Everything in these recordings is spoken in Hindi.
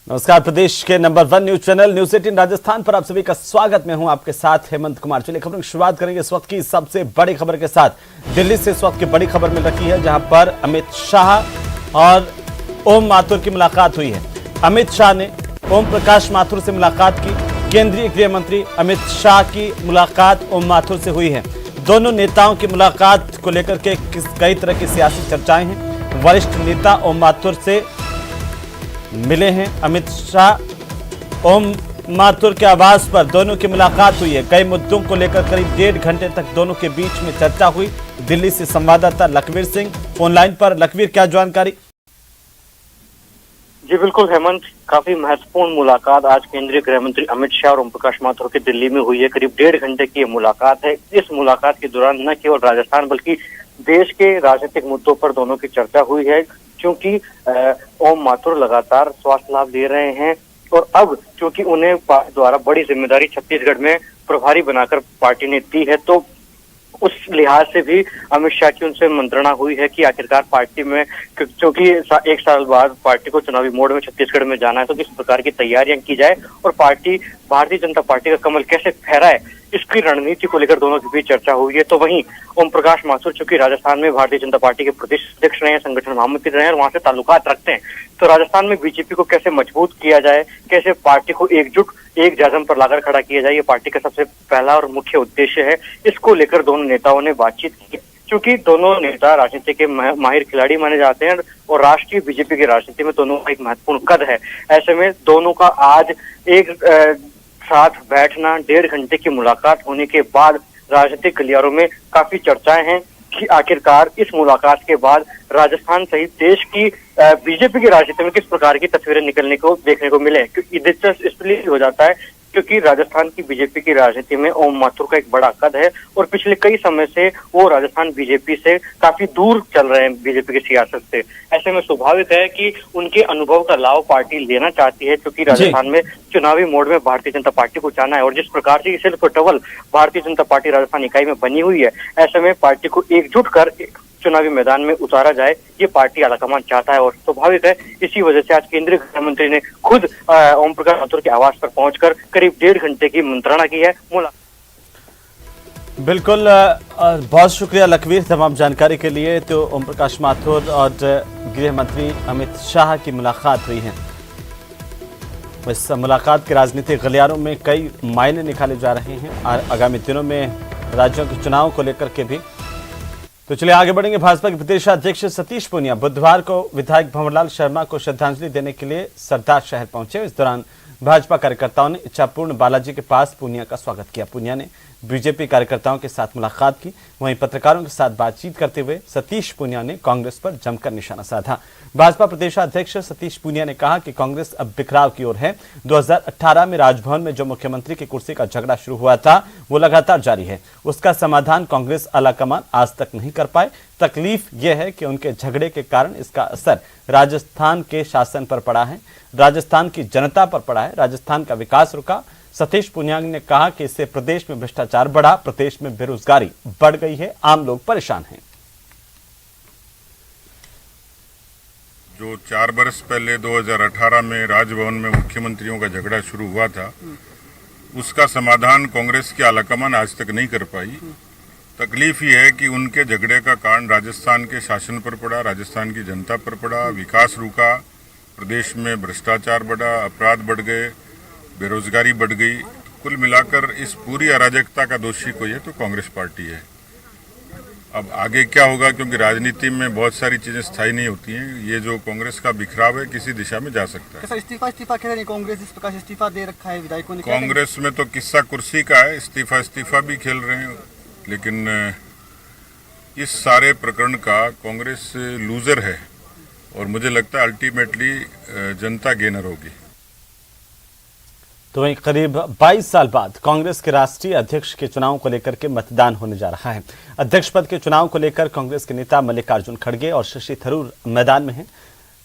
नमस्कार, प्रदेश के number 1 news channel news 18 Rajasthan पर आप सभी का स्वागत। मैं हूं आपके साथ हेमंत कुमार। चलिए खबरों की शुरुआत करेंगे इस वक्त की सबसे बड़ी खबर के साथ। दिल्ली से इस वक्त की बड़ी खबर मिल रही है, जहां पर अमित शाह और ओम माथुर की मुलाकात हुई है। अमित शाह ने ओम प्रकाश माथुर से मुलाकात की। केंद्रीय गृह मंत्री अमित शाह की मुलाकात ओम माथुर से हुई है। दोनों नेताओं की मुलाकात को लेकर के कई तरह की सियासी चर्चाएं हैं। वरिष्ठ नेता ओम माथुर से मिले हैं। अमित शाह ओम माथुर के आवास पर दोनों की मुलाकात हुई है। कई मुद्दों को लेकर करीब 1.5 घंटे तक दोनों के बीच में चर्चा हुई। दिल्ली से संवाददाता लखवीर सिंह फोन लाइन पर। लखवीर, क्या जानकारी? जी बिल्कुल हेमंत, काफी महत्वपूर्ण मुलाकात आज केंद्रीय गृह मंत्री अमित शाह और ओम प्रकाश माथुर की दिल्ली में हुई है। करीब 1.5 घंटे की ये मुलाकात है। इस मुलाकात के दौरान न केवल राजस्थान बल्कि देश के राजनीतिक मुद्दों पर दोनों की चर्चा हुई है। क्योंकि ओम माथुर लगातार स्वास्थ्य लाभ ले रहे हैं और अब क्योंकि उन्हें पार्टी द्वारा बड़ी जिम्मेदारी छत्तीसगढ़ में प्रभारी बनाकर पार्टी ने दी है, तो उस लिहाज से भी अमित शाह की उनसे मंत्रणा हुई है कि आखिरकार पार्टी में, क्योंकि 1 साल बाद पार्टी को चुनावी मोड में छत्तीसगढ़ में जाना है, तो किस प्रकार की तैयारियां की जाए और पार्टी भारतीय जनता पार्टी का कमल कैसे फहराए, इसकी रणनीति को लेकर दोनों के बीच चर्चा हुई है। तो वहीं ओम प्रकाश माथुर चूंकि राजस्थान में भारतीय जनता पार्टी के प्रदेश अध्यक्ष रहे हैं, संगठन महामंत्री रहे हैं और वहां से ताल्लुकात रखते हैं, तो राजस्थान में बीजेपी को कैसे मजबूत किया जाए, कैसे पार्टी को एक जाजम पर लाकर खड़ा किया जाए, ये पार्टी का सबसे पहला और मुख्य उद्देश्य है। इसको लेकर दोनों नेताओं ने बातचीत की। क्योंकि दोनों नेता राजनीति के माहिर खिलाड़ी माने जाते हैं और राष्ट्रीय बीजेपी की राजनीति में दोनों का एक महत्वपूर्ण कद है। ऐसे में दोनों का आज एक साथ बैठना, 1.5 घंटे की मुलाकात होने के बाद राजनीतिक गलियारों में काफी चर्चाएं हैं कि आखिरकार इस मुलाकात के बाद राजस्थान सहित देश की बीजेपी की राजनीति में किस प्रकार की तस्वीरें निकलने को देखने को मिले। क्योंकि दिलचस्प इसलिए हो जाता है क्योंकि राजस्थान की बीजेपी की राजनीति में ओम माथुर का एक बड़ा कद है और पिछले कई समय से वो राजस्थान बीजेपी से काफी दूर चल रहे हैं, बीजेपी की सियासत से। ऐसे में स्वाभाविक है कि उनके अनुभव का लाभ पार्टी लेना चाहती है, क्योंकि राजस्थान में चुनावी मोड में भारतीय जनता पार्टी को जाना है और जिस प्रकार से सिर्फ टवल भारतीय जनता पार्टी राजस्थान इकाई में बनी हुई है, ऐसे में पार्टी को एकजुट कर चुनावी मैदान में उतारा जाए, ये पार्टी आलाकमान चाहता है। और स्वाभाविक है इसी वजह से आज केंद्रीय गृह मंत्री ने खुद ओम प्रकाश माथुर के आवास पर पहुंचकर करीब 1.5 घंटे की मंत्रणा की है। बिल्कुल, बहुत शुक्रिया लखवीर तमाम जानकारी के लिए। तो ओम प्रकाश माथुर और गृह मंत्री अमित शाह की मुलाकात हुई है। इस मुलाकात के राजनीतिक गलियारों में कई मायने निकाले जा रहे हैं आगामी दिनों में राज्यों के चुनाव को लेकर के भी। तो चलिए आगे बढ़ेंगे। भाजपा के प्रदेश अध्यक्ष सतीश पूनिया बुधवार को विधायक भंवरलाल शर्मा को श्रद्धांजलि देने के लिए सरदार शहर पहुंचे। इस दौरान भाजपा कार्यकर्ताओं ने इच्छापूर्ण बालाजी के पास पूनिया का स्वागत किया। पूनिया ने बीजेपी कार्यकर्ताओं के साथ मुलाकात की। वहीं पत्रकारों के साथ बातचीत करते हुए सतीश पूनिया ने कांग्रेस पर जमकर निशाना साधा। भाजपा प्रदेशाध्यक्ष सतीश पूनिया ने कहा कि कांग्रेस अब बिखराव की ओर है। 2018 में राजभवन में जो मुख्यमंत्री की कुर्सी का झगड़ा शुरू हुआ था, वो लगातार जारी है। उसका समाधान कांग्रेस आलाकमान आज तक नहीं कर पाए। तकलीफ यह है कि उनके झगड़े के कारण इसका असर राजस्थान के शासन पर पड़ा है, राजस्थान की जनता पर पड़ा है, राजस्थान का विकास रुका। सतीश पूनिया ने कहा कि इससे प्रदेश में भ्रष्टाचार बढ़ा, प्रदेश में बेरोजगारी बढ़ गई है, आम लोग परेशान हैं। जो 4 वर्ष पहले 2018 में राजभवन में मुख्यमंत्रियों का झगड़ा शुरू हुआ था, उसका समाधान कांग्रेस की आलाकमान आज तक नहीं कर पाई। तकलीफ ये है कि उनके झगड़े का कारण राजस्थान के शासन पर पड़ा, राजस्थान की जनता पर पड़ा, विकास रुका, प्रदेश में भ्रष्टाचार बढ़ा, अपराध बढ़ गए, बेरोजगारी बढ़ गई। कुल मिलाकर इस पूरी अराजकता का दोषी कोई है तो कांग्रेस पार्टी है। अब आगे क्या होगा, क्योंकि राजनीति में बहुत सारी चीजें स्थायी नहीं होती हैं। ये जो कांग्रेस का बिखराव है किसी दिशा में जा सकता है। इस्तीफा कह रहे हैं कांग्रेस, इस प्रकार से इस्तीफा दे रखा है विधायकों ने। कांग्रेस में तो किस्सा कुर्सी का है, इस्तीफा भी खेल रहे हैं, लेकिन इस सारे प्रकरण का कांग्रेस लूजर है और मुझे लगता है अल्टीमेटली जनता गेनर होगी। तो वहीं करीब 22 साल बाद कांग्रेस के राष्ट्रीय अध्यक्ष के चुनाव को लेकर के मतदान होने जा रहा है। अध्यक्ष पद के चुनाव को लेकर कांग्रेस के नेता मल्लिकार्जुन खड़गे और शशि थरूर मैदान में हैं।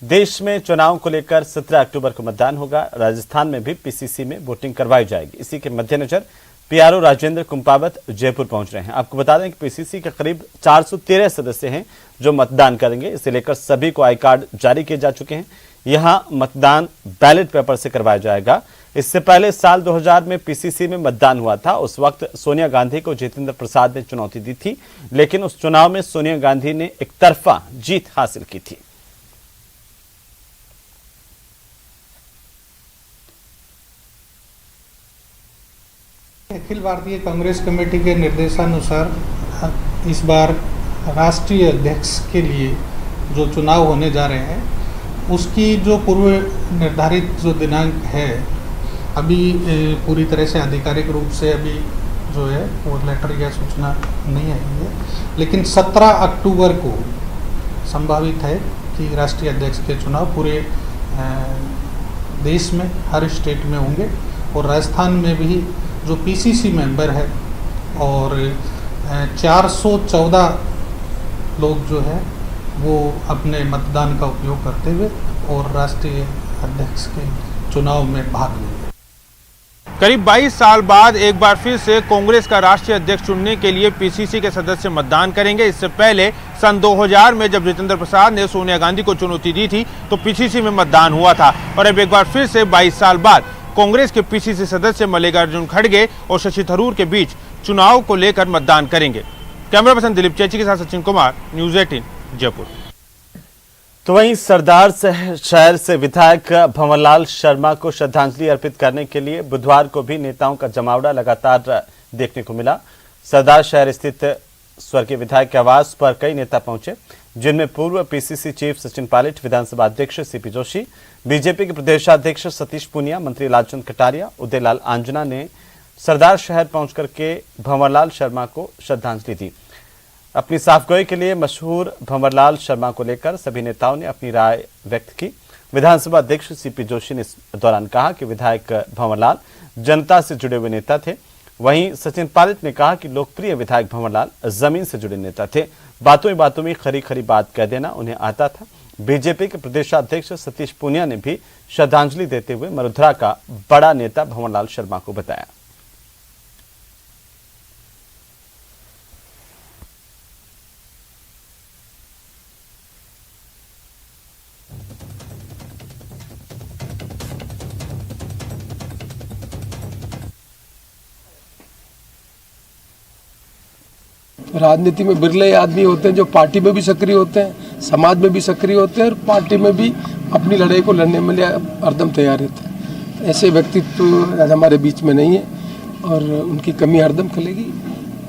देश में चुनाव को लेकर 17 अक्टूबर को मतदान होगा। राजस्थान में भी पीसीसी में वोटिंग करवाई जाएगी। इसी के मद्देनजर पीआरओ राजेंद्र कुंपावत जयपुर पहुंच रहे हैं। आपको बता दें कि पीसीसी के करीब 413 सदस्य हैं जो मतदान करेंगे। इसे लेकर सभी को आई कार्ड जारी किए जा चुके हैं। यहां मतदान बैलेट पेपर से करवाया जाएगा। इससे पहले साल 2000 में पीसीसी में मतदान हुआ था। उस वक्त सोनिया गांधी को जितेंद्र प्रसाद ने चुनौती दी थी, लेकिन उस चुनाव में सोनिया गांधी ने एकतरफा जीत हासिल की थी। अखिल भारतीय कांग्रेस कमेटी के निर्देशानुसार इस बार राष्ट्रीय अध्यक्ष के लिए जो चुनाव होने जा रहे हैं उसकी जो पूर्व निर्धारित जो दिनांक है, अभी पूरी तरह से आधिकारिक रूप से अभी जो है वो लेटर या सूचना नहीं आई है, लेकिन 17 अक्टूबर को संभावित है कि राष्ट्रीय अध्यक्ष के चुनाव पूरे देश में हर स्टेट में होंगे। और राजस्थान में भी जो पीसीसी मेंबर है और 414 लोग जो है वो अपने मतदान का उपयोग करते हुए और राष्ट्रीय अध्यक्ष के चुनाव में भाग लेंगे। करीब 22 साल बाद एक बार फिर से कांग्रेस का राष्ट्रीय अध्यक्ष चुनने के लिए पीसीसी के सदस्य मतदान करेंगे। इससे पहले सन 2000 में जब जितेंद्र प्रसाद ने सोनिया गांधी को चुनौती दी थी तो पीसीसी में मतदान हुआ था और अब एक बार फिर से 22 साल बाद कांग्रेस के पीसीसी सदस्य मल्लिकार्जुन खड़गे और शशि थरूर के बीच चुनाव को लेकर मतदान करेंगे। कैमरा पर्सन दिलीप चेची के साथ सचिन कुमार, न्यूज़ 18 जयपुर। तो वहीं सरदार शहर से विधायक भंवरलाल शर्मा को श्रद्धांजलि अर्पित करने के लिए बुधवार को भी नेताओं का जमावड़ा लगातार देखने को मिला। सरदार शहर स्थित स्वर्गीय विधायक के आवास पर कई नेता पहुंचे, जिनमें पूर्व पीसीसी चीफ सचिन पायलट, विधानसभा अध्यक्ष सीपी जोशी, बीजेपी के प्रदेशाध्यक्ष सतीश पूनिया, मंत्री लालचंद कटारिया, उदयलाल आंजना ने सरदार शहर पहुंचकर के भंवरलाल शर्मा को श्रद्धांजलि दी। अपनी साफगोई के लिए मशहूर भंवरलाल शर्मा को लेकर सभी नेताओं ने अपनी राय व्यक्त की। विधानसभा अध्यक्ष सीपी जोशी ने इस दौरान कहा कि विधायक भंवरलाल जनता से जुड़े हुए नेता थे। वहीं सचिन पायलट ने कहा कि लोकप्रिय विधायक भंवरलाल जमीन से जुड़े नेता थे। बातों में खरी खरी बात कह देना उन्हें आता था। बीजेपी के प्रदेशाध्यक्ष सतीश पूनिया ने भी श्रद्धांजलि देते हुए मरुधरा का बड़ा नेता भंवरलाल शर्मा को बताया। राजनीति में बिरले आदमी होते हैं जो पार्टी में भी सक्रिय होते हैं, समाज में भी सक्रिय होते हैं और पार्टी में भी अपनी लड़ाई को लड़ने में हरदम तैयार रहते हैं। ऐसे व्यक्तित्व आज हमारे बीच में नहीं है और उनकी कमी हरदम खलेगी।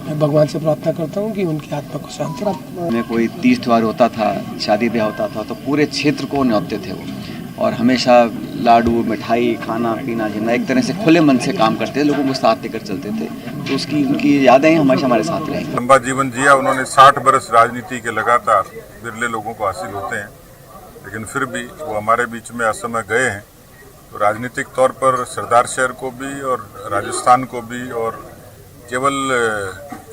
मैं भगवान से प्रार्थना करता हूँ कि उनकी आत्मा को शांति रखे। में कोई तीज त्योहार होता था, शादी ब्याह होता था तो पूरे क्षेत्र को न्योते थे वो, और हमेशा लाडू, मिठाई, खाना पीना, जितना एक तरह से खुले मन से काम करते थे, लोगों को साथ लेकर चलते थे। तो उसकी उनकी यादें हमेशा हमारे साथ रहेंगी। लंबा जीवन जिया उन्होंने। 60 बरस राजनीति के लगातार बिरले लोगों को हासिल होते हैं, लेकिन फिर भी वो हमारे बीच में असमय गए हैं। तो राजनीतिक तौर पर सरदार शहर को भी और राजस्थान को भी और केवल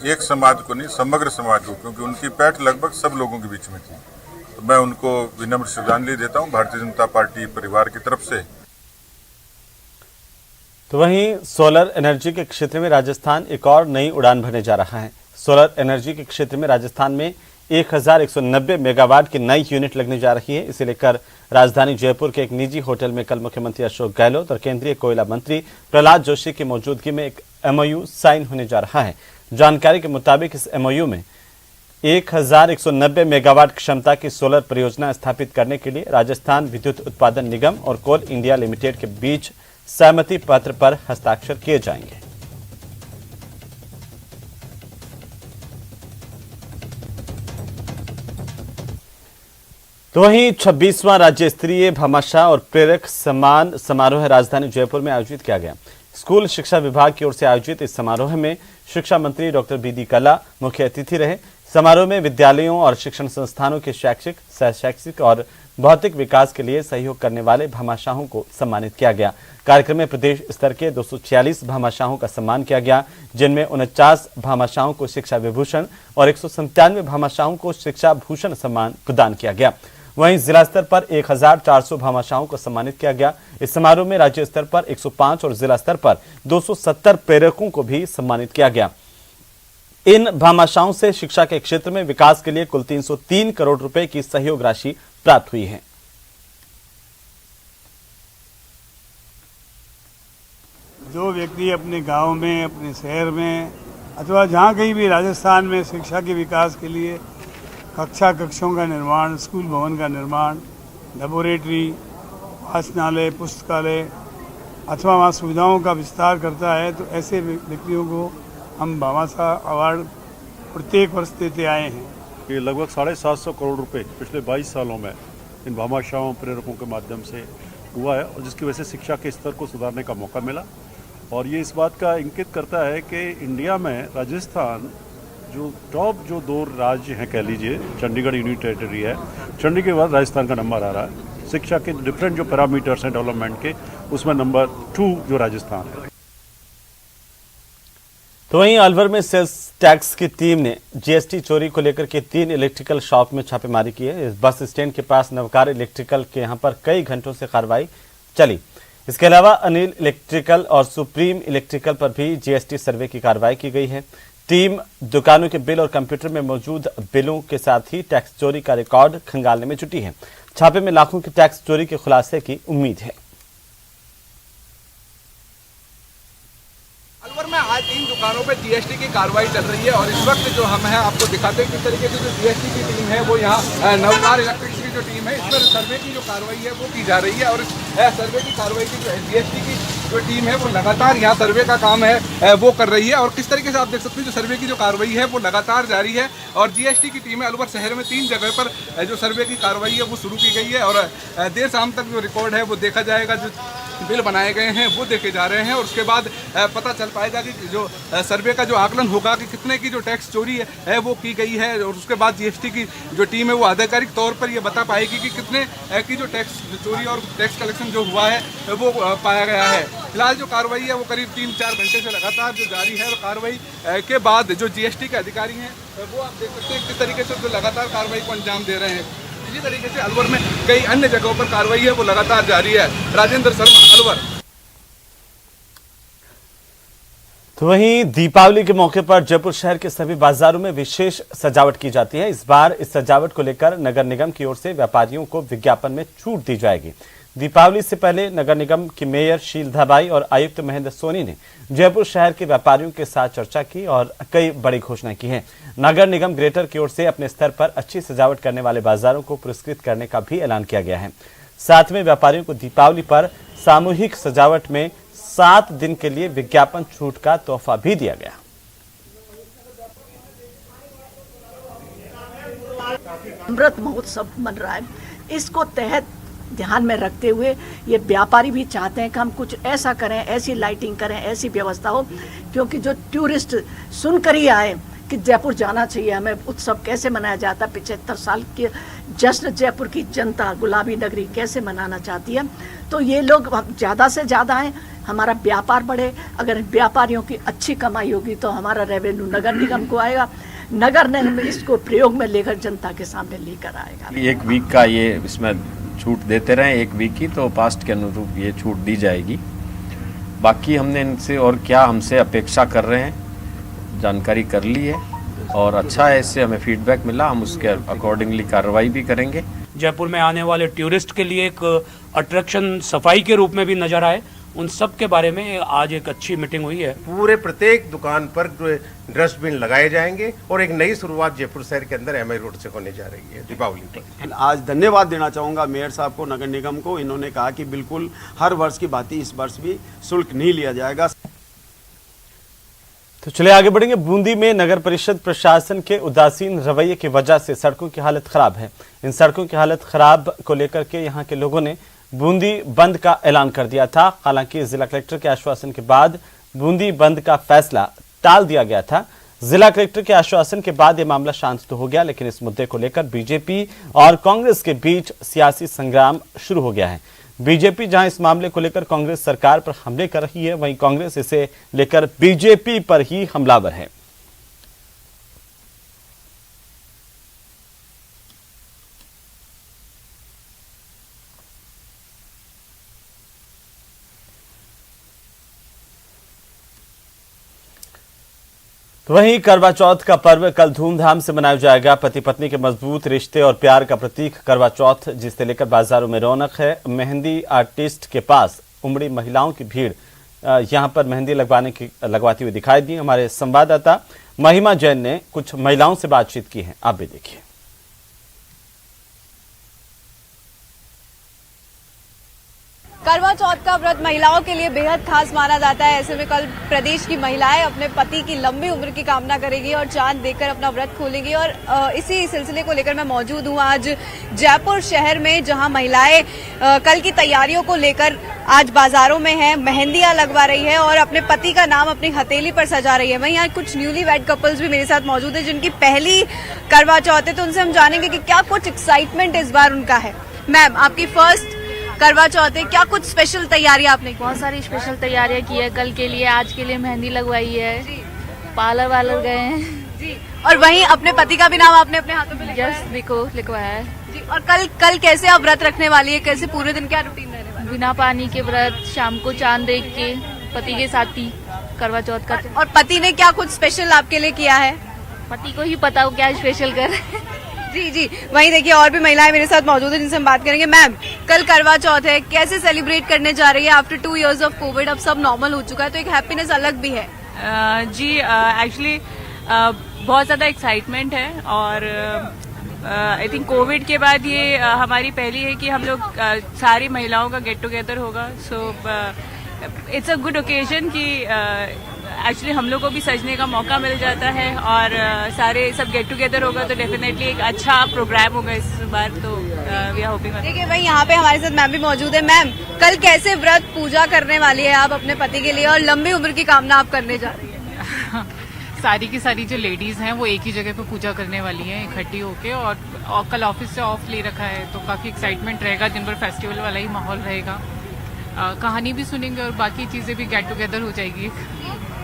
एक समाज को नहीं, समग्र समाज को, क्योंकि उनकी पैठ लगभग सब लोगों के बीच में थी। तो मैं उनको विनम्र श्रद्धांजलि देता हूं भारतीय जनता पार्टी परिवार की तरफ से। तो वहीं सोलर एनर्जी के क्षेत्र में राजस्थान एक और नई उड़ान भरने जा रहा है। सोलर एनर्जी के क्षेत्र में राजस्थान में 1190 मेगावाट की नई यूनिट लगने जा रही है। इसे लेकर राजधानी जयपुर के एक निजी होटल में कल मुख्यमंत्री अशोक गहलोत और केंद्रीय कोयला मंत्री प्रहलाद जोशी की मौजूदगी में एक एमओयू साइन होने जा रहा है। जानकारी के मुताबिक इस एमओयू में 1190 मेगावाट क्षमता की सोलर परियोजना स्थापित करने के लिए राजस्थान विद्युत उत्पादन निगम और कोल इंडिया लिमिटेड के बीच सहमति पत्र पर हस्ताक्षर किए जाएंगे। तो वहीं 26वां राज्य स्तरीय भामाशाह और प्रेरक सम्मान समारोह राजधानी जयपुर में आयोजित किया गया। स्कूल शिक्षा विभाग की ओर से आयोजित इस समारोह में शिक्षा मंत्री डॉक्टर बीडी कल्ला मुख्य अतिथि रहे। समारोह में विद्यालयों और शिक्षण संस्थानों के शैक्षिक, सहशैक्षिक और भौतिक विकास के लिए सहयोग करने वाले भामाशाहों को सम्मानित किया गया। कार्यक्रम में प्रदेश स्तर के 246 भामाशाहों का सम्मान किया गया, जिनमें 49 भामाशाहों को शिक्षा विभूषण और 197 भामाशाहों को शिक्षा भूषण सम्मान प्रदान किया गया। वहीं जिला स्तर पर 1400 भामाशाहों को सम्मानित किया गया। इस समारोह में राज्य स्तर पर 105 और जिला स्तर पर 270 प्रेरकों को भी सम्मानित किया गया। इन भामाशाहों से शिक्षा के क्षेत्र में विकास के लिए कुल 303 करोड़ रुपए की सहयोग राशि प्राप्त हुई है। जो व्यक्ति अपने गांव में, अपने शहर में अथवा जहाँ कहीं भी राजस्थान में शिक्षा के विकास के लिए कक्षों का निर्माण, स्कूल भवन का निर्माण, लेबोरेटरी, वाचनालय, पुस्तकालय अथवा वहाँ सुविधाओं का विस्तार करता है, तो ऐसे व्यक्तियों को हम भामाशाह अवार्ड प्रत्येक वर्ष देते आए हैं। ये लगभग 750 करोड़ रुपए पिछले 22 सालों में इन भामाशाहों प्रेरकों के माध्यम से हुआ है, और जिसकी वजह से शिक्षा के स्तर को सुधारने का मौका मिला। और ये इस बात का इंगित करता है कि इंडिया में राजस्थान जो टॉप जो 2 राज्य हैं, कह लीजिए चंडीगढ़ यूनियन टेरिटरी है, चंडीगढ़ के बाद राजस्थान का नंबर आ रहा है। शिक्षा के डिफरेंट जो पैरामीटर्स हैं डेवलपमेंट के, उसमें नंबर 2 जो राजस्थान है। तो वहीं अलवर में सेल्स टैक्स की टीम ने जीएसटी चोरी को लेकर के 3 इलेक्ट्रिकल शॉप में छापेमारी की है। इस बस स्टैंड के पास नवकार इलेक्ट्रिकल के यहां पर कई घंटों से कार्रवाई चली। इसके अलावा अनिल इलेक्ट्रिकल और सुप्रीम इलेक्ट्रिकल पर भी जीएसटी सर्वे की कार्रवाई की गई है। टीम दुकानों के बिल और कंप्यूटर में मौजूद बिलों के साथ ही टैक्स चोरी का रिकॉर्ड खंगालने में जुटी है। छापे में लाखों की टैक्स चोरी के खुलासे की उम्मीद है। अलवर में आज 3 दुकानों पे जीएसटी की कार्रवाई चल रही है, और इस वक्त जो हम हैं आपको दिखाते हैं किस तरीके से जो जीएसटी की टीम है वो यहाँ नवकार इलेक्ट्रिक्स की जो टीम है इस पर सर्वे की जो कार्रवाई है वो की जा रही है। और इस सर्वे की कार्रवाई की जो जीएसटी की जो टीम है वो लगातार यहाँ सर्वे का काम है वो कर रही है। और किस तरीके से आप देख सकते हैं जो सर्वे की जो कार्रवाई है वो लगातार जारी है। और जीएसटी की टीम अलवर शहर में 3 जगह पर जो सर्वे की कार्रवाई है वो शुरू की गई है, और देर शाम तक जो रिकॉर्ड है वो देखा जाएगा। जो बिल बनाए गए हैं वो देखे जा रहे हैं, और उसके बाद पता चल पाएगा कि जो सर्वे का जो आकलन होगा कि कितने की जो टैक्स चोरी है वो की गई है। और उसके बाद जीएसटी की जो टीम है वो आधिकारिक तौर पर ये बता पाएगी कि कितने की जो टैक्स चोरी और टैक्स कलेक्शन जो हुआ है वो पाया गया है। फिलहाल जो कार्रवाई है वो करीब 3-4 घंटे से लगातार जो जारी है, और कार्रवाई के बाद जो जीएसटी के अधिकारी हैं वो आप देख सकते हैं किस तरीके से जो लगातार कार्रवाई को अंजाम दे रहे हैं। इसी तरीके से अलवर में कई अन्य जगहों पर कार्रवाई है वो लगातार जारी है। राजेंद्र शर्मा, अलवर। तो वहीं दीपावली के मौके पर जयपुर शहर के सभी बाजारों में विशेष सजावट की जाती है। इस बार इस सजावट को लेकर नगर निगम की ओर से व्यापारियों को विज्ञापन में छूट दी जाएगी। दीपावली से पहले नगर निगम की मेयर शीलधा बाई और आयुक्त महेंद्र सोनी ने जयपुर शहर के व्यापारियों के साथ चर्चा की और कई बड़ी घोषणाएं की हैं। नगर निगम ग्रेटर की ओर से अपने स्तर पर अच्छी सजावट करने वाले बाजारों को पुरस्कृत करने का भी ऐलान किया गया है। साथ में व्यापारियों को दीपावली पर सामूहिक सजावट में 7 दिन के लिए विज्ञापन छूट का तोहफा भी दिया गया। अमृत महोत्सव मन रहा है, इसको तहत ध्यान में रखते हुए ये व्यापारी भी चाहते हैं कि हम कुछ ऐसा करें, ऐसी लाइटिंग करें, ऐसी व्यवस्था हो, क्योंकि जो टूरिस्ट सुनकर ही आए कि जयपुर जाना चाहिए, हमें उत्सव कैसे मनाया जाता है, 75 साल के जश्न जयपुर की जनता गुलाबी नगरी कैसे मनाना चाहती है, तो ये लोग ज़्यादा से ज़्यादा आए, हमारा व्यापार बढ़े। अगर व्यापारियों की अच्छी कमाई होगी तो हमारा रेवेन्यू नगर निगम को आएगा, नगर निगम इसको प्रयोग में लेकर जनता के सामने लेकर आएगा। 1 वीक का ये इसमें छूट देते रहे, 1 वीक की, तो पास्ट के अनुरूप ये छूट दी जाएगी। बाकी हमने इनसे और क्या हमसे अपेक्षा कर रहे हैं जानकारी कर ली है, और अच्छा है, इससे हमें फीडबैक मिला, हम उसके अकॉर्डिंगली कार्रवाई भी करेंगे। जयपुर में आने वाले टूरिस्ट के लिए एक अट्रैक्शन सफाई के रूप में भी नजर आए, उन सब के बारे में आज एक अच्छी मीटिंग हुई है। पूरे प्रत्येक दुकान पर डस्टबिन लगाए जाएंगे और एक नई शुरुआत जयपुर शहर के अंदर एमआई रोड से होने जा रही है दीपावली पर। आज धन्यवाद देना चाहूँगा मेयर साहब को, नगर निगम को। इन्होंने कहा कि बिल्कुल हर वर्ष की भांति इस वर्ष भी शुल्क नहीं लिया जाएगा। तो चलिए आगे बढ़ेंगे। बूंदी में नगर परिषद प्रशासन के उदासीन रवैये की वजह से सड़कों की हालत खराब है। इन सड़कों की हालत खराब को लेकर के यहां के लोगों ने बूंदी बंद का ऐलान कर दिया था। हालांकि जिला कलेक्टर के आश्वासन के बाद बूंदी बंद का फैसला टाल दिया गया था। जिला कलेक्टर के आश्वासन के बाद यह मामला शांत तो हो गया, लेकिन इस मुद्दे को लेकर बीजेपी और कांग्रेस के बीच सियासी संग्राम शुरू हो गया है। बीजेपी जहां इस मामले को लेकर कांग्रेस सरकार पर हमले कर रही है, वहीं कांग्रेस इसे लेकर बीजेपी पर ही हमलावर है। तो वहीं करवा चौथ का पर्व कल धूमधाम से मनाया जाएगा। पति पत्नी के मजबूत रिश्ते और प्यार का प्रतीक करवा चौथ, जिसे लेकर बाजारों में रौनक है। मेहंदी आर्टिस्ट के पास उमड़ी महिलाओं की भीड़ यहां पर मेहंदी लगवाती हुई दिखाई दी। हमारे संवाददाता महिमा जैन ने कुछ महिलाओं से बातचीत की है, आप भी देखिए। करवा चौथ का व्रत महिलाओं के लिए बेहद खास माना जाता है। ऐसे में कल प्रदेश की महिलाएं अपने पति की लंबी उम्र की कामना करेंगी और चांद देखकर अपना व्रत खोलेंगी। और इसी सिलसिले को लेकर मैं मौजूद हूं आज जयपुर शहर में, जहां महिलाएं कल की तैयारियों को लेकर आज बाजारों में हैं, मेहंदियां लगवा रही है और अपने पति का नाम अपनी हथेली पर सजा रही है। वहीं आज कुछ न्यूली वेड कपल्स भी मेरे साथ मौजूद है, जिनकी पहली करवा चौथ है, तो उनसे हम जानेंगे कि क्या कुछ एक्साइटमेंट इस बार उनका है। मैम, आपकी फर्स्ट करवा चौथ है, क्या कुछ स्पेशल तैयारियां आपने की? बहुत सारी स्पेशल तैयारियां की है कल के लिए, आज के लिए मेहंदी लगवाई है, पार्लर वालर गए हैं जी। और वहीं अपने पति का भी नाम आपने अपने हाथों पे लिखवाया है? देखो लिखवाया है जी। और कल कैसे आप व्रत रखने वाली है, कैसे पूरे दिन क्या रूटीन रहने वाला है? बिना पानी के व्रत, शाम को चांद देख के पति के साथ ही करवा चौथ का। और पति ने क्या कुछ स्पेशल आपके लिए किया है? पति को ही पता हो क्या स्पेशल कर रहे हैं। जी जी। वहीं देखिए और भी महिलाएं मेरे साथ मौजूद है, जिनसे हम बात करेंगे। मैम, कल करवा चौथ है, कैसे सेलिब्रेट करने जा रही है? आफ्टर 2 years ऑफ कोविड अब सब नॉर्मल हो चुका है, तो एक हैप्पीनेस अलग भी है। जी, एक्चुअली बहुत ज़्यादा एक्साइटमेंट है और आई थिंक कोविड के बाद ये हमारी पहली है कि हम लोग सारी महिलाओं का गेट टुगेदर होगा। So it's a good occasion कि एक्चुअली हम लोग को भी सजने का मौका मिल जाता है और सारे सब गेट टुगेदर होगा, तो डेफिनेटली एक अच्छा प्रोग्राम होगा इस बार। तो वी आर होपिंग। देखिए भाई, यहाँ पे हमारे साथ मैम भी मौजूद है। मैम, कल कैसे व्रत पूजा करने वाली है आप अपने पति के लिए और लंबी उम्र की कामना आप करने जा रही है? सारी की सारी जो लेडीज हैं वो एक ही जगह पे पूजा करने वाली हैं इकट्ठी होके, और कल ऑफिस से ऑफ ले रखा है, तो काफी एक्साइटमेंट रहेगा। दिन भर फेस्टिवल वाला ही माहौल रहेगा, कहानी भी सुनेंगे और बाकी चीजें भी गेट टुगेदर हो जाएगी।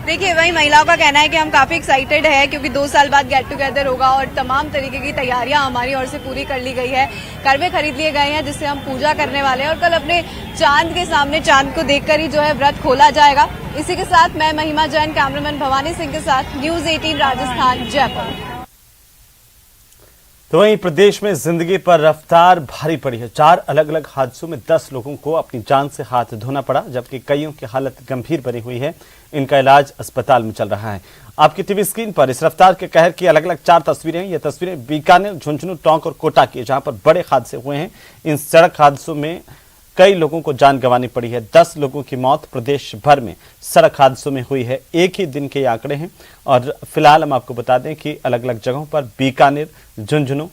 देखिए वही महिलाओं का कहना है कि हम काफी एक्साइटेड है, क्योंकि 2 साल बाद गेट टुगेदर होगा और तमाम तरीके की तैयारियां हमारी ओर से पूरी कर ली गई है। करवे खरीद लिए गए हैं जिससे हम पूजा करने वाले हैं और कल अपने चांद के सामने चांद को देखकर ही जो है व्रत खोला जाएगा। इसी के साथ मैं महिमा जैन, कैमरामैन भवानी सिंह के साथ न्यूज 18 राजस्थान, जयपुर। तो वहीं प्रदेश में जिंदगी पर रफ्तार भारी पड़ी है। 4 अलग अलग हादसों में 10 लोगों को अपनी जान से हाथ धोना पड़ा, जबकि कईयों की हालत गंभीर बनी हुई है। इनका इलाज अस्पताल में चल रहा है। आपकी टीवी स्क्रीन पर इस रफ्तार के कहर की अलग अलग 4 तस्वीरें हैं। ये तस्वीरें बीकानेर, झुंझुनू, टोंक और कोटा की, जहां पर बड़े हादसे हुए हैं। इन सड़क हादसों में कई लोगों को जान गंवानी पड़ी है। 10 लोगों की मौत प्रदेश भर में सड़क हादसों में हुई है। एक ही दिन के ये आंकड़े हैं। और फिलहाल हम आपको बता दें कि अलग अलग जगहों पर बीकानेर, झुंझुनू,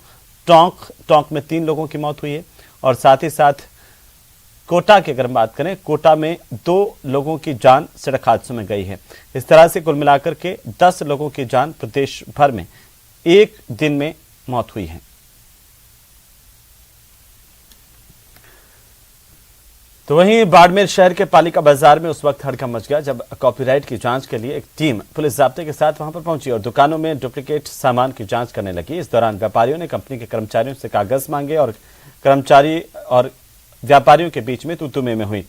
टोंक में 3 लोगों की मौत हुई है। और साथ ही साथ कोटा की अगर हम बात करें, कोटा में 2 लोगों की जान सड़क हादसों में गई है। इस तरह से कुल मिलाकर के 10 लोगों की जान प्रदेश भर में एक दिन में मौत हुई है। तो वहीं बाड़मेर शहर के पालिका बाजार में उस वक्त हड़कंप मच गया जब कॉपीराइट की जांच के लिए एक टीम पुलिस ज़ाब्ते के साथ वहां पर पहुंची और दुकानों में डुप्लीकेट सामान की जांच करने लगी। इस दौरान व्यापारियों ने कंपनी के कर्मचारियों से कागज मांगे और कर्मचारी और व्यापारियों के बीच में तू-तू में हुई।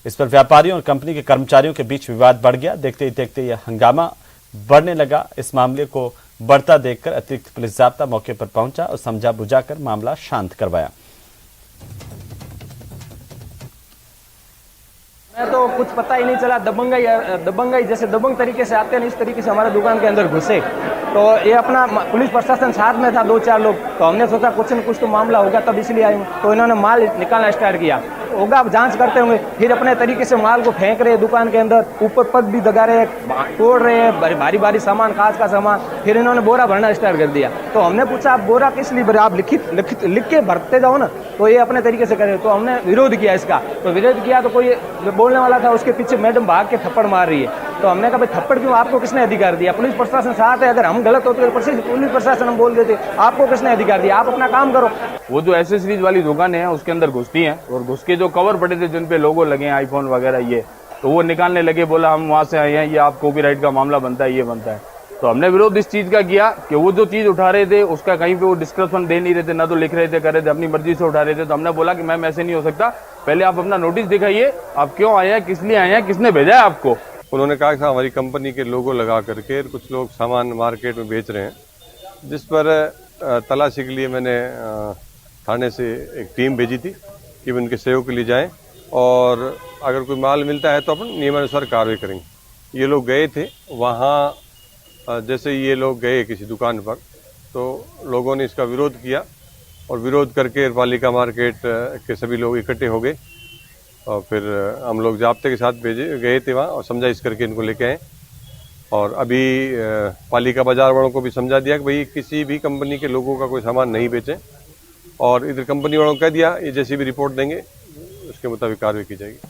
इस पर व्यापारियों और कंपनी के कर्मचारियों के बीच विवाद बढ़ गया। देखते ही देखते यह हंगामा बढ़ने लगा। इस मामले को बढ़ता देखकर अतिरिक्त पुलिस ज़ाब्ता मौके पर पहुंचा और समझा बुझाकर मामला शांत करवाया। मैं तो कुछ पता ही नहीं चला, दबंगाई जैसे दबंग तरीके से आते हैं, इस तरीके से हमारे दुकान के अंदर घुसे। तो ये अपना पुलिस प्रशासन साथ में था, 2-4 लोग, तो हमने सोचा कुछ न कुछ तो मामला होगा, तब इसलिए आए। तो इन्होंने माल निकालना स्टार्ट किया, होगा जांच करते होंगे, फिर अपने तरीके से माल को फेंक रहे दुकान के अंदर, ऊपर पग भी दगा रहे, तोड़ रहे हैं भारी भारी सामान, कांच का सामान। फिर इन्होंने बोरा भरना स्टार्ट कर दिया। तो हमने पूछा आप बोरा किस लिए भरे, आप लिख के भरते जाओ ना। तो ये अपने तरीके से करे, तो हमने विरोध किया इसका। तो विरोध किया तो कोई बोलने वाला था, उसके पीछे मैडम भाग के थप्पड़ मार रही है। तो हमने कहा भाई थप्पड़ क्यों, आपको किसने अधिकार दिया? पुलिस प्रशासन साथ है, अगर हम गलत होते तो पुलिस प्रशासन हम बोल देते, आपको किसने अधिकार दिया? आप अपना काम करो। वो जो एसेसरीज वाली दुकान है उसके अंदर घुसती हैं और घुस के जो कवर पड़े थे जिन पे लोगो लगे हैं आईफोन वगैरह, ये तो वो निकालने लगे। बोला हम वहां से आए हैं, ये आप कॉपीराइट का मामला बनता है, ये बनता है। तो हमने विरोध इस चीज का किया कि वो जो चीज उठा रहे थे उसका कहीं पे वो डिस्क्रिप्शन दे नहीं रहे थे, ना तो लिख रहे थे, कर रहे थे, अपनी मर्जी से उठा रहे थे। तो हमने बोला कि मैम ऐसे नहीं हो सकता, पहले आप अपना नोटिस दिखाइए, आप क्यों आए हैं, किस लिए आए हैं, किसने भेजा है आपको। उन्होंने कहा कि हमारी कंपनी के लोगो लगा करके कुछ लोग सामान मार्केट में बेच रहे हैं, जिस पर तलाशी के लिए मैंने थाने से एक टीम भेजी थी कि वे उनके सहयोग के लिए जाएं और अगर कोई माल मिलता है तो अपन नियमानुसार कार्रवाई करेंगे। ये लोग गए थे वहाँ, जैसे ये लोग गए किसी दुकान पर तो लोगों ने इसका विरोध किया और विरोध करके पालिका मार्केट के सभी लोग इकट्ठे हो गए और फिर हम लोग जाब्ते के साथ गए थे वहाँ और समझाइश करके इनको लेके आए और अभी पालिका बाजार वालों को भी समझा दिया कि भाई किसी भी कंपनी के लोगों का कोई सामान नहीं बेचें और इधर कंपनी वालों को कह दिया ये जैसी भी रिपोर्ट देंगे उसके मुताबिक कार्रवाई की जाएगी।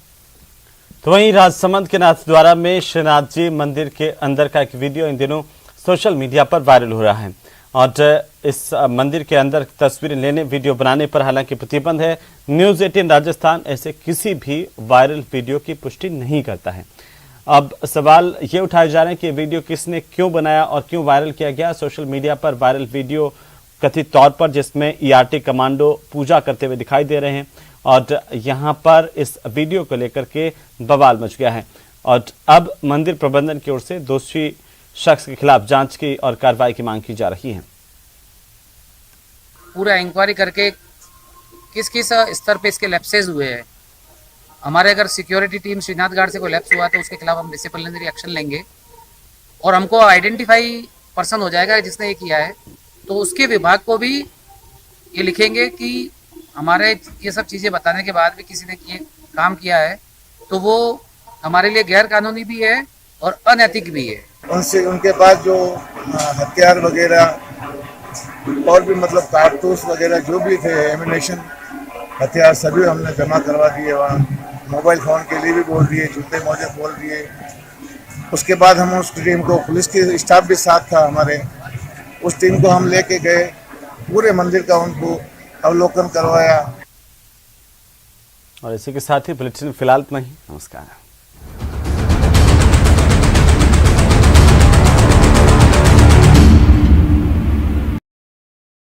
तो वहीं राजसमंद के नाथद्वारा में श्रीनाथ जी मंदिर के अंदर का एक वीडियो इन दिनों सोशल मीडिया पर वायरल हो रहा है और इस मंदिर के अंदर तस्वीरें लेने, वीडियो बनाने पर हालांकि प्रतिबंध है। न्यूज़ 18 राजस्थान ऐसे किसी भी वायरल वीडियो की पुष्टि नहीं करता है। अब सवाल ये उठाए जा रहे हैं कि वीडियो किसने क्यों बनाया और क्यों वायरल किया गया। सोशल मीडिया पर वायरल वीडियो कथित तौर पर जिसमें ERT कमांडो पूजा करते हुए दिखाई दे रहे हैं और यहां पर इस वीडियो को लेकर के बवाल मच गया है और अब मंदिर प्रबंधन की ओर से दोषी शख्स के खिलाफ जांच की और कार्रवाई की मांग की जा रही है। पूरा इंक्वायरी करके किस किस स्तर पे इसके लैप्सेज हुए हैं, हमारे अगर सिक्योरिटी टीम श्रीनाथ गार्ड से कोई लैप्स हुआ तो उसके खिलाफ हम डिसिप्लिनरी एक्शन लेंगे और हमको आइडेंटिफाई पर्सन हो जाएगा जिसने ये किया है तो उसके विभाग को भी ये लिखेंगे कि हमारे ये सब चीज़ें बताने के बाद भी किसी ने ये काम किया है तो वो हमारे लिए गैर कानूनी भी है और अनैतिक भी है। उनसे उनके पास जो हथियार वगैरह और भी मतलब कारतूस वगैरह जो भी थे, एमिनेशन हथियार सभी हमने जमा करवा दिए। वहाँ मोबाइल फ़ोन के लिए भी बोल दिए, जूते मोजे बोल दिए। उसके बाद हम उस टीम को, पुलिस की स्टाफ भी साथ था हमारे, उस टीम को हम लेके गए, पूरे मंदिर का उनको अवलोकन करवाया। और इसी के साथ ही बुलेटिन फिलहाल इतना ही। नमस्कार।